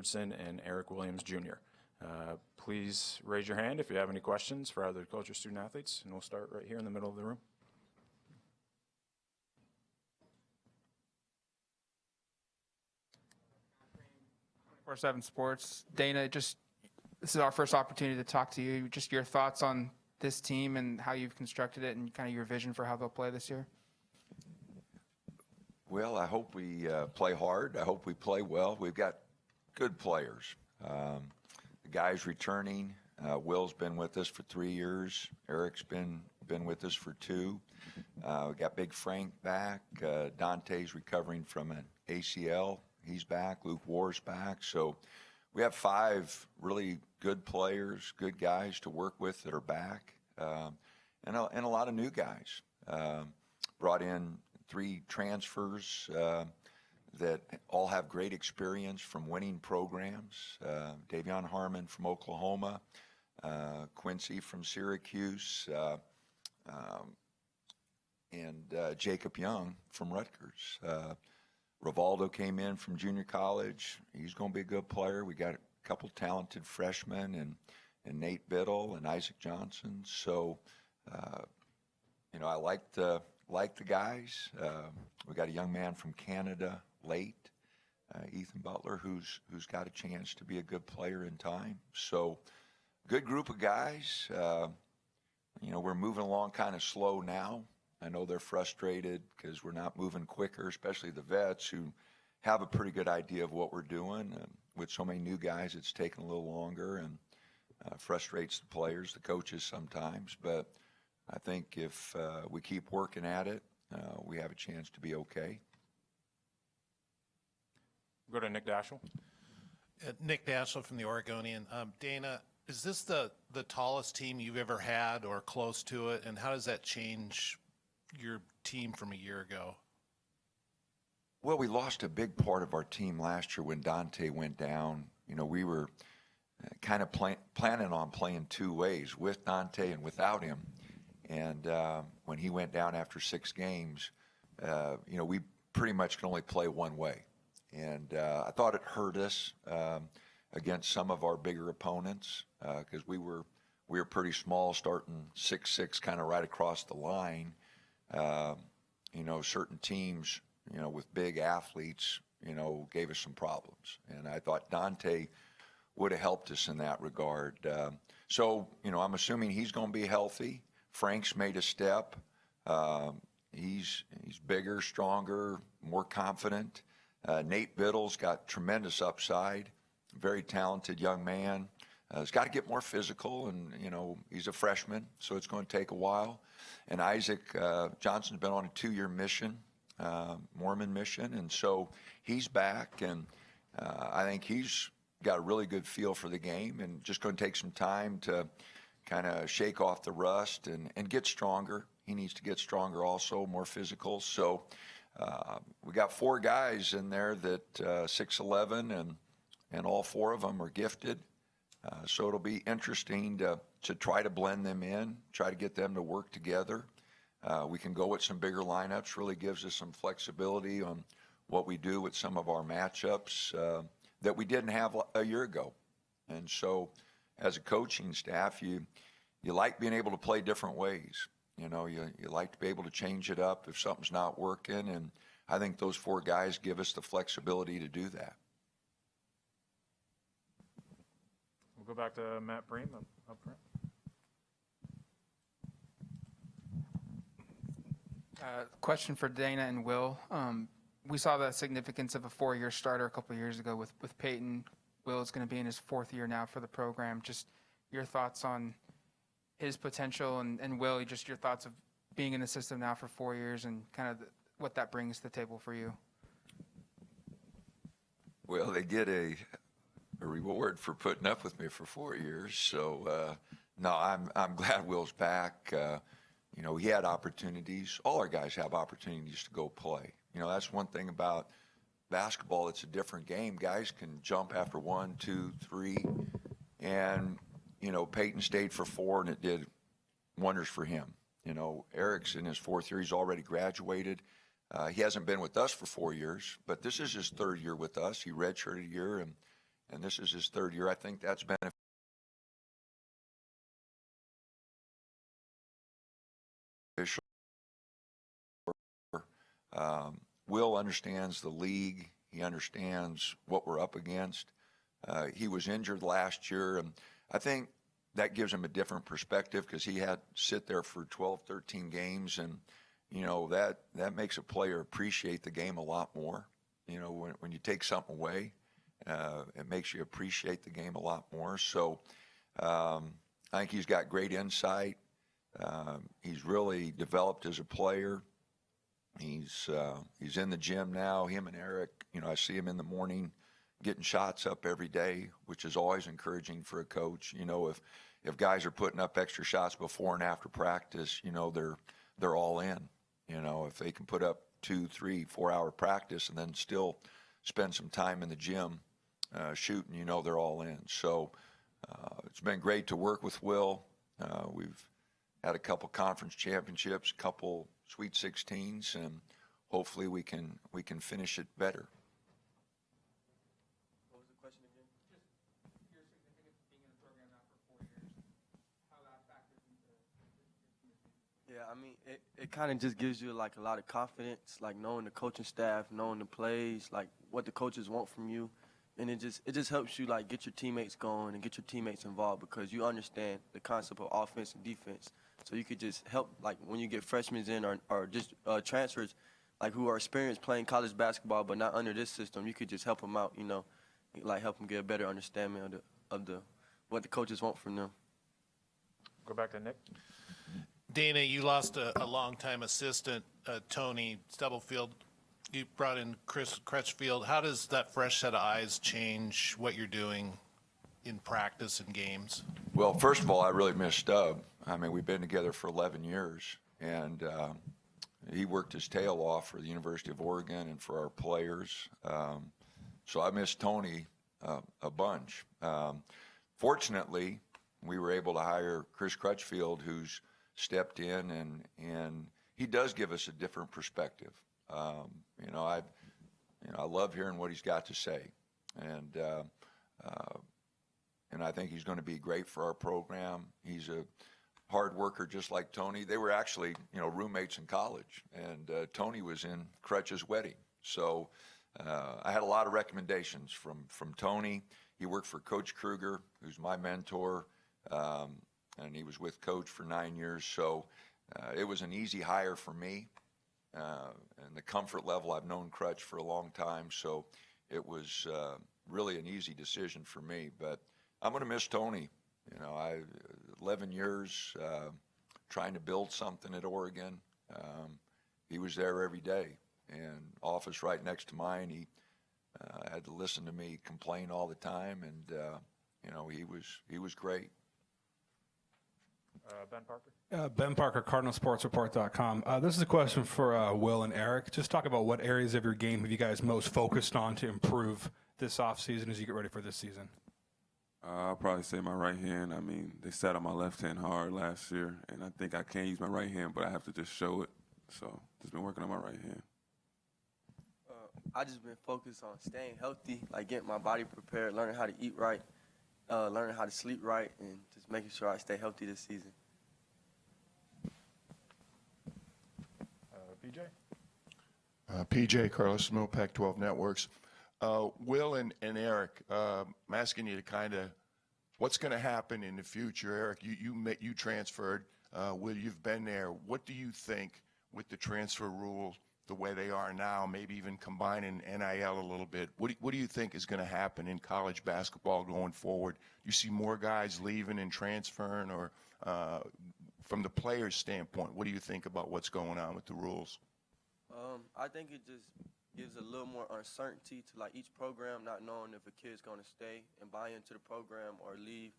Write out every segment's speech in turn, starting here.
Richardson and Eric Williams Jr. Please raise your hand if you have any questions for either coach or student athletes, and we'll start right here in the middle of the room. 24/7 Sports. Dana, this is our first opportunity to talk to you. Just your thoughts on this team and how you've constructed it and kind of your vision for how they'll play this year. Well, I hope we play hard. I hope we play well. We've got good players. The guys returning. Will's been with us for 3 years. Eric's been with us for 2. We got Big Frank back. Dante's recovering from an ACL. He's back. Luke Ward's back. So we have 5 really good players, good guys to work with that are back, and a lot of new guys. Brought in 3 transfers that all have great experience from winning programs. Davion Harmon from Oklahoma, Quincy from Syracuse, and Jacob Young from Rutgers. Rivaldo came in from junior college. He's going to be a good player. We got a couple talented freshmen and Nate Biddle and Isaac Johnson. So, I like the guys. We got a young man from Canada late, Ethan Butler, who's got a chance to be a good player in time. So, good group of guys. We're moving along kind of slow now. I know they're frustrated because we're not moving quicker, especially the vets who have a pretty good idea of what we're doing. With so many new guys, it's taking a little longer and frustrates the players, the coaches sometimes. But I think if we keep working at it, we have a chance to be okay. Go to Nick Daschel. Nick Daschel from the Oregonian. Dana, is this the tallest team you've ever had or close to it? And how does that change your team from a year ago? Well, we lost a big part of our team last year when Dante went down. We were kind of planning on playing 2 ways, with Dante and without him. And when he went down after 6 games, we pretty much could only play one way. And I thought it hurt us against some of our bigger opponents because we were pretty small, starting 6'6", kind of right across the line. Certain teams, with big athletes, gave us some problems. And I thought Dante would have helped us in that regard. So, I'm assuming he's going to be healthy. Frank's made a step. He's bigger, stronger, more confident. Nate Biddle's got tremendous upside. Very talented young man. He's got to get more physical, and, he's a freshman, so it's going to take a while. And Isaac Johnson's been on a 2-year mission, Mormon mission, and so he's back, and I think he's got a really good feel for the game and just going to take some time to kind of shake off the rust and get stronger. He needs to get stronger also, more physical. So we got 4 guys in there that 6'11", and all 4 of them are gifted. So it'll be interesting to try to blend them in, try to get them to work together. We can go with some bigger lineups, really gives us some flexibility on what we do with some of our matchups that we didn't have a year ago. And so as a coaching staff, you like being able to play different ways. You like to be able to change it up if something's not working, and I think those 4 guys give us the flexibility to do that. We'll go back to Matt Bream up front. Question for Dana and Will. We saw the significance of a 4-year starter a couple of years ago with Peyton. Will is going to be in his 4th year now for the program. Just your thoughts on his potential, and Will, just your thoughts of being in the system now for 4 years and kind of what that brings to the table for you. Well, they get a reward for putting up with me for 4 years. So, no, I'm glad Will's back. He had opportunities. All our guys have opportunities to go play. That's one thing about basketball. It's a different game. Guys can jump after 1, 2, 3. And, Peyton stayed for 4, and it did wonders for him. Eric's in his 4th year. He's already graduated. He hasn't been with us for 4 years, but this is his 3rd year with us. He redshirted a year, and this is his third year. I think that's beneficial. Will understands the league. He understands what we're up against. He was injured last year, and I think that gives him a different perspective because he had to sit there for 12, 13 games, and that makes a player appreciate the game a lot more. When you take something away, it makes you appreciate the game a lot more. So I think he's got great insight. He's really developed as a player. He's in the gym now. Him and Eric, I see him in the morning getting shots up every day, which is always encouraging for a coach. If guys are putting up extra shots before and after practice, they're all in. If they can put up 2, 3, 4 hour practice and then still spend some time in the gym shooting, they're all in. So it's been great to work with Will. We've had a couple conference championships, a couple Sweet 16s, and hopefully we can finish it better. What was the question again? Just your significance of being in the program now for 4 years, how that factors into. Yeah, I mean, it kind of just gives you like a lot of confidence, like knowing the coaching staff, knowing the plays, like what the coaches want from you, and it just helps you like get your teammates going and get your teammates involved because you understand the concept of offense and defense. So you could just help, like when you get freshmen in or just transfers, like who are experienced playing college basketball but not under this system, you could just help them out, like help them get a better understanding of what the coaches want from them. Go back to Nick. Dana, you lost a longtime assistant, Tony Stubblefield. You brought in Chris Crutchfield. How does that fresh set of eyes change what you're doing in practice and games? Well, first of all, I really miss Stubb. I mean, we've been together for 11 years, and he worked his tail off for the University of Oregon and for our players. So I miss Tony a bunch. Fortunately, we were able to hire Chris Crutchfield, who's stepped in, and he does give us a different perspective. I love hearing what he's got to say, and I think he's going to be great for our program. He's a hard worker just like Tony. They were actually, roommates in college, and Tony was in Crutch's wedding. So I had a lot of recommendations from Tony. He worked for Coach Kruger, who's my mentor, and he was with Coach for 9 years. So it was an easy hire for me, and the comfort level. I've known Crutch for a long time, so it was really an easy decision for me. But I'm going to miss Tony. 11 years trying to build something at Oregon. He was there every day, and office right next to mine. He had to listen to me complain all the time, and he was great. Ben Parker. Ben Parker, CardinalSportsReport.com. This is a question for Will and Eric. Just talk about what areas of your game have you guys most focused on to improve this offseason as you get ready for this season? I'll probably say my right hand. I mean, they sat on my left hand hard last year, and I think I can use my right hand, but I have to just show it. So just been working on my right hand. I just been focused on staying healthy, like getting my body prepared, learning how to eat right, learning how to sleep right, and just making sure I stay healthy this season. PJ? PJ, Carlos Snow, Pac-12 Networks. Will and Eric, I'm asking you to kind of, what's going to happen in the future? Eric, you transferred. Will, you've been there. What do you think with the transfer rules, the way they are now, maybe even combining NIL a little bit? What do you think is going to happen in college basketball going forward? You see more guys leaving and transferring, or from the players' standpoint, what do you think about what's going on with the rules? I think it just gives a little more uncertainty to like each program, not knowing if a kid's going to stay and buy into the program or leave.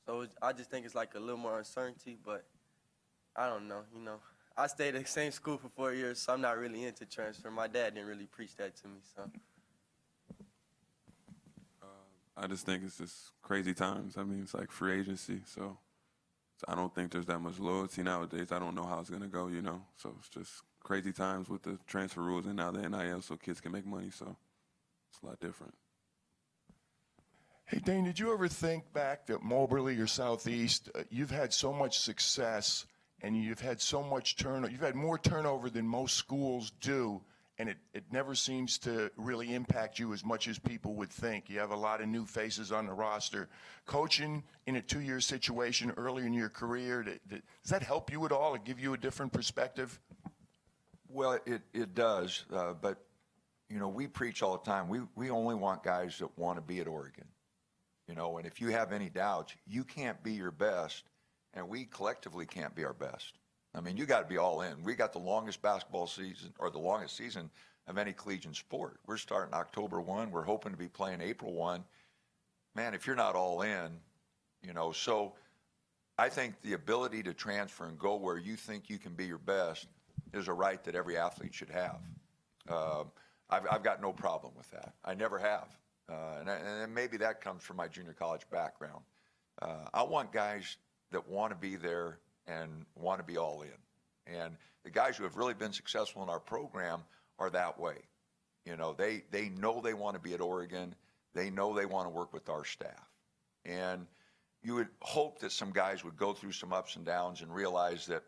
So I just think it's like a little more uncertainty, but I don't know. I stayed at the same school for 4 years, so I'm not really into transfer. My dad didn't really preach that to me, so. I just think it's just crazy times. I mean, it's like free agency, so I don't think there's that much loyalty nowadays. I don't know how it's going to go, So it's just crazy times with the transfer rules and now the NIL, so kids can make money, so it's a lot different. Hey, Dane, did you ever think back that Moberly or Southeast, you've had so much success and you've had so much turnover, you've had more turnover than most schools do, and it never seems to really impact you as much as people would think. You have a lot of new faces on the roster. Coaching in a 2-year situation early in your career, does that help you at all or give you a different perspective? Well, it does, but, you know, we preach all the time. We only want guys that want to be at Oregon. You know, and if you have any doubts, you can't be your best, and we collectively can't be our best. I mean, you got to be all in. We got the longest basketball season, or the longest season of any collegiate sport. We're starting October 1. We're hoping to be playing April 1. Man, if you're not all in, you know, so I think the ability to transfer and go where you think you can be your best is a right that every athlete should have. I've got no problem with that. I never have. And maybe that comes from my junior college background. I want guys that want to be there and want to be all in. And the guys who have really been successful in our program are that way. You know, they know they want to be at Oregon. They know they want to work with our staff. And you would hope that some guys would go through some ups and downs and realize that,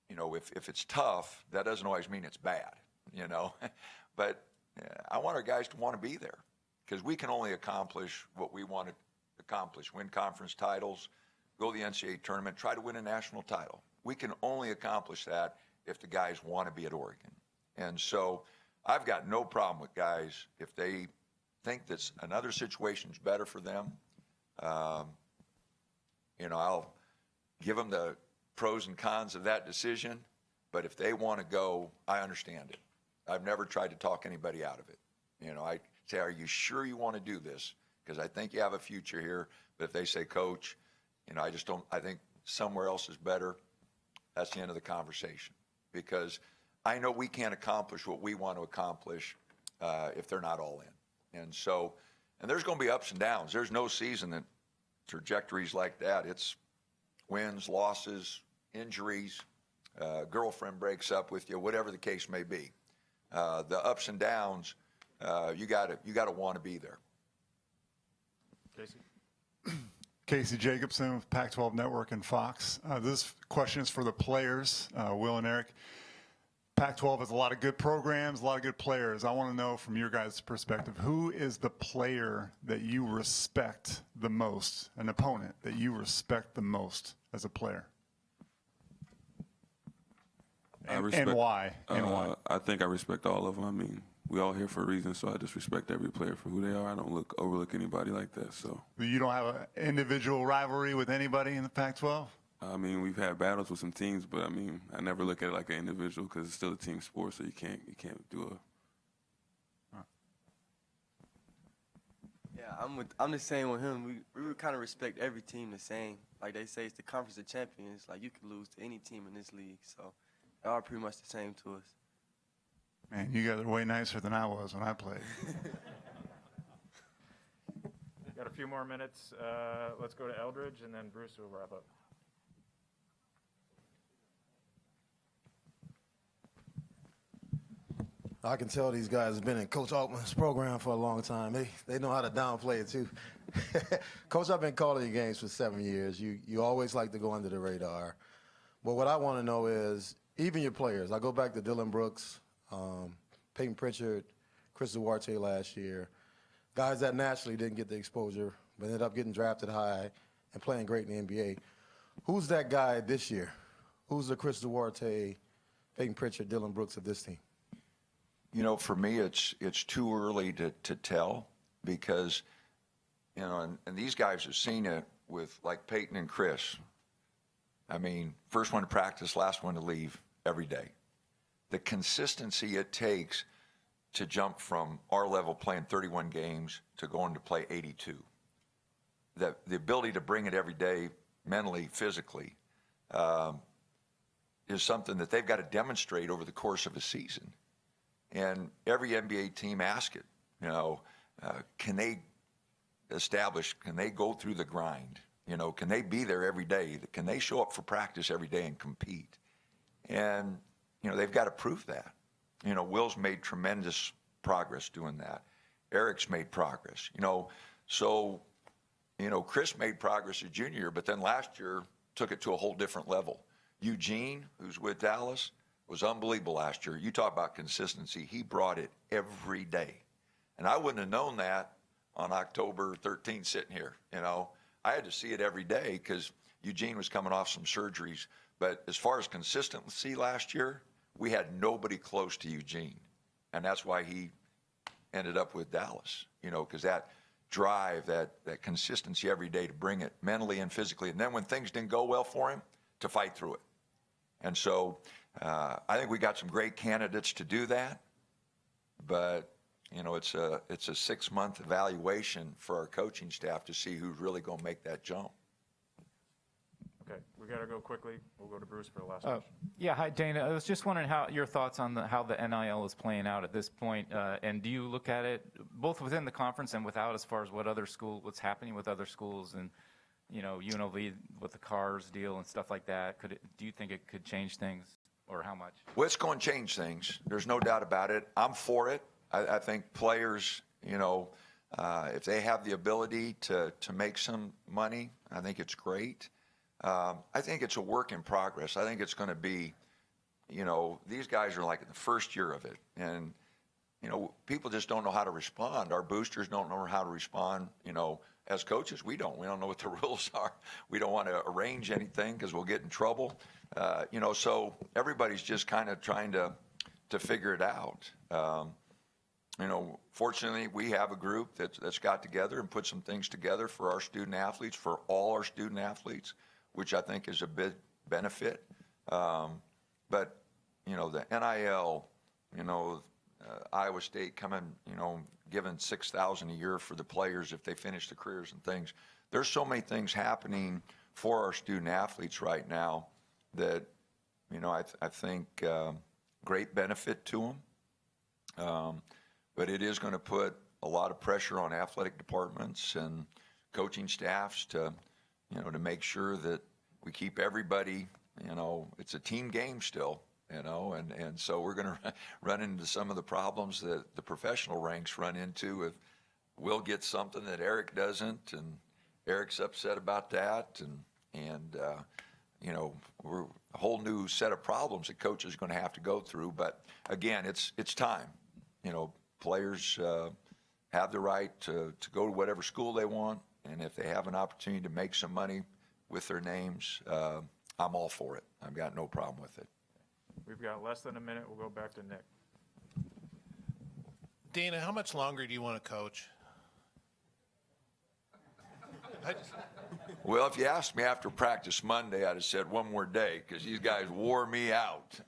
you know, if it's tough, that doesn't always mean it's bad, you know. But I want our guys to want to be there, because we can only accomplish what we want to accomplish: win conference titles, go to the NCAA tournament, try to win a national title. We can only accomplish that if the guys want to be at Oregon. And so I've got no problem with guys if they think that another situation's better for them. You know, I'll give them the pros and cons of that decision, but if they want to go, I understand it. I've never tried to talk anybody out of it. You know, I say, are you sure you want to do this? Because I think you have a future here. But if they say, Coach, you know, I think somewhere else is better, that's the end of the conversation. Because I know we can't accomplish what we want to accomplish if they're not all in. And so, and there's going to be ups and downs. There's no season that trajectories like that. It's wins, losses, injuries, girlfriend breaks up with you, whatever the case may be. The ups and downs, you got to want to be there. Casey? Casey Jacobson with Pac-12 Network and Fox. This question is for the players, Will and Eric. Pac-12 has a lot of good programs, a lot of good players. I want to know from your guys' perspective, who is the player that you respect the most, an opponent that you respect the most as a player? And why? I think I respect all of them. I mean, we all here for a reason, so I just respect every player for who they are. I don't overlook anybody like that. So you don't have an individual rivalry with anybody in the Pac-12? I mean, we've had battles with some teams, but I mean, I never look at it like an individual because it's still a team sport, so you can't do a. Yeah, I'm the same with him. We would kind of respect every team the same. Like they say, it's the Conference of Champions. Like you could lose to any team in this league, so they are pretty much the same to us. Man, you guys are way nicer than I was when I played. Got a few more minutes. Let's go to Eldridge, and then Bruce will wrap up. I can tell these guys have been in Coach Altman's program for a long time. They know how to downplay it, too. Coach, I've been calling you games for 7 years. You always like to go under the radar. But what I want to know is, even your players, I go back to Dylan Brooks, Peyton Pritchard, Chris Duarte last year, guys that naturally didn't get the exposure but ended up getting drafted high and playing great in the NBA. Who's that guy this year? Who's the Chris Duarte, Peyton Pritchard, Dylan Brooks of this team? You know, for me, it's too early to tell because, you know, and these guys have seen it with like Peyton and Chris. I mean, first one to practice, last one to leave every day. The consistency it takes to jump from our level playing 31 games to going to play 82. The ability to bring it every day mentally, physically, is something that they've got to demonstrate over the course of a season. And every NBA team asks it, you know, can they go through the grind? You know, can they be there every day? Can they show up for practice every day and compete? And, you know, they've got to prove that. You know, Will's made tremendous progress doing that. Eric's made progress, you know. So Chris made progress his junior year, but then last year took it to a whole different level. Eugene, who's with Dallas, was unbelievable last year. You talk about consistency. He brought it every day. And I wouldn't have known that on October 13th sitting here. I had to see it every day because Eugene was coming off some surgeries. But as far as consistency last year, we had nobody close to Eugene. And that's why he ended up with Dallas, because that drive, that consistency every day to bring it mentally and physically. And then when things didn't go well for him, to fight through it. And so I think we got some great candidates to do that. But, it's a 6-month evaluation for our coaching staff to see who's really going to make that jump. Okay, we got to go quickly. We'll go to Bruce for the last question. Yeah, hi, Dana. I was just wondering your thoughts on how the NIL is playing out at this point, and do you look at it both within the conference and without, as far as what's happening with other schools, and UNLV with the cars deal and stuff like that? Do you think it could change things, or how much? Well, it's going to change things. There's no doubt about it. I'm for it. I think players, if they have the ability to make some money, I think it's great. I think it's a work in progress. I think it's going to be, these guys are like in the first year of it. And, people just don't know how to respond. Our boosters don't know how to respond. As coaches, we don't know what the rules are. We don't want to arrange anything because we'll get in trouble. So everybody's just kind of trying to figure it out. Fortunately, we have a group that's got together and put some things together for our student athletes, for all our student athletes, which I think is a big benefit. But, the NIL, Iowa State coming, giving $6,000 a year for the players if they finish the careers and things. There's so many things happening for our student athletes right now that, I think great benefit to them. But it is going to put a lot of pressure on athletic departments and coaching staffs to make sure that we keep everybody, it's a team game still, and so we're going to run into some of the problems that the professional ranks run into if Will gets something that Eric doesn't, and Eric's upset about that, and we're a whole new set of problems that coaches are going to have to go through. But again, it's time. Players have the right to go to whatever school they want, and if they have an opportunity to make some money with their names, I'm all for it. I've got no problem with it. We've got less than a minute. We'll go back to Nick. Dana, how much longer do you want to coach? Well, if you asked me after practice Monday, I'd have said one more day because these guys wore me out.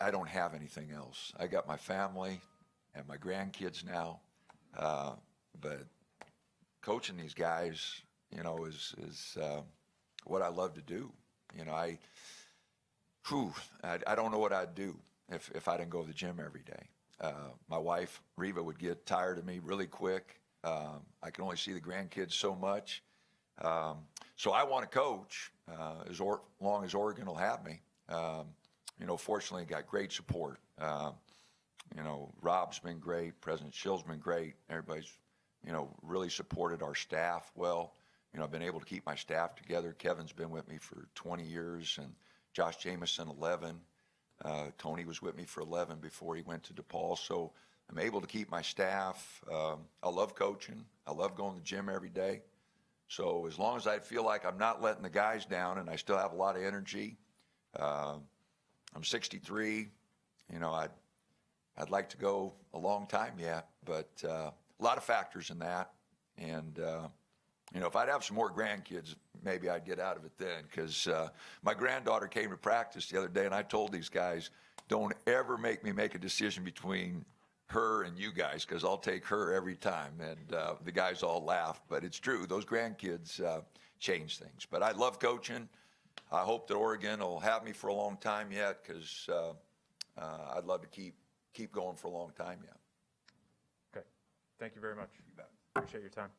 I don't have anything else. I got my family and my grandkids now, but coaching these guys, is what I love to do. I don't know what I'd do if I didn't go to the gym every day. My wife, Reva, would get tired of me really quick. I can only see the grandkids so much. So I want to coach as long as Oregon will have me. Fortunately, got great support. Rob's been great. President Schill's been great. Everybody's, really supported our staff well. I've been able to keep my staff together. Kevin's been with me for 20 years, and Josh Jameson, 11. Tony was with me for 11 before he went to DePaul. So I'm able to keep my staff. I love coaching. I love going to the gym every day. So as long as I feel like I'm not letting the guys down and I still have a lot of energy, I'm 63. I'd like to go a long time yet, but a lot of factors in that. And, if I'd have some more grandkids, maybe I'd get out of it then, because my granddaughter came to practice the other day, and I told these guys, don't ever make me make a decision between her and you guys, because I'll take her every time. And the guys all laughed, but it's true. Those grandkids change things. But I love coaching. I hope that Oregon will have me for a long time yet, because I'd love to keep going for a long time yet. Okay. Thank you very much. You bet. Appreciate your time.